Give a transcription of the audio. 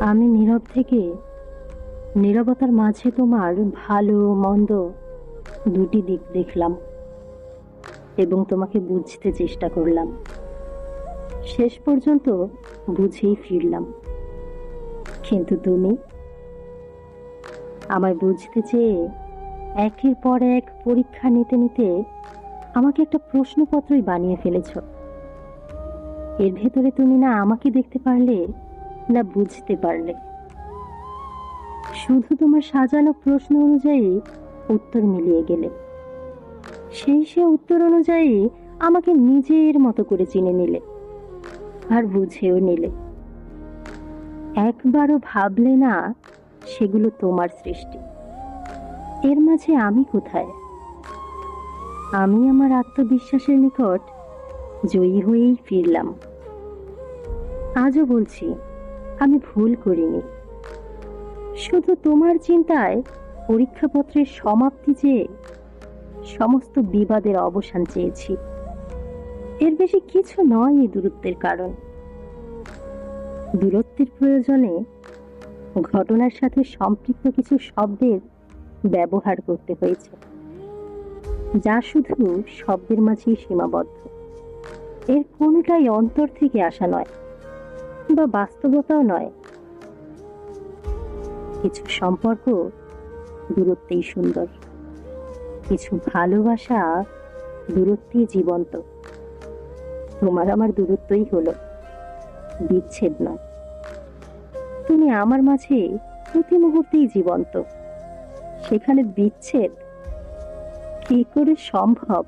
আমি নীরব থেকে নীরবতার মাঝে তোমার ভালো মন্দ দুটি দিক দেখলাম এবং তোমাকে বুঝতে চেষ্টা করলাম। শেষ পর্যন্ত বুঝেই ফিরলাম। কিন্তু তুমি আমায় বুঝতে চেয়ে একের পর এক পরীক্ষা নিতে নিতে আমাকে একটা প্রশ্নপত্রই বানিয়ে ফেলেছ। এর ভেতরে তুমি না আমাকে দেখতে পারলে না বুঝতে পারলে, শুধু তোমার সাজানো প্রশ্ন অনুযায়ী উত্তর মিলিয়ে গেলে। সে উত্তর অনুযায়ী আমাকে নিজের মতো করে চিনে নিলে আর বুঝেও নিলে। একবারও ভাবলে না সেগুলো তোমার সৃষ্টি। এর মাঝে আমি কোথায়? আমি আমার আত্মবিশ্বাসের নিকট জয়ী হয়েই ফিরলাম। আজও বলছি, আমি ভুল করিনি। শুধু তোমার চিন্তায় পরীক্ষাপত্রের সমাপ্তি চেয়ে সমস্ত বিবাদের অবসান চেয়েছি। এর বেশি কিছু নয় এই দূরত্বের কারণ। দূরত্বের প্রয়োজনে ঘটনার সাথে সম্পৃক্ত কিছু শব্দের ব্যবহার করতে হয়েছে, যা শুধু শব্দের মাঝেই সীমাবদ্ধ। এর কোনোটাই অন্তর থেকে আসা নয় বা বাস্তবতাও নয়। কিছু সম্পর্ক দূরত্বেই সুন্দর, কিছু ভালোবাসা দূরত্বেই জীবন্ত। তোমার আমার দূরত্বই হলো, বিচ্ছেদ নয়। তুমি আমার মাঝে প্রতি মুহূর্তেই জীবন্ত, সেখানে বিচ্ছেদ কি করে সম্ভব?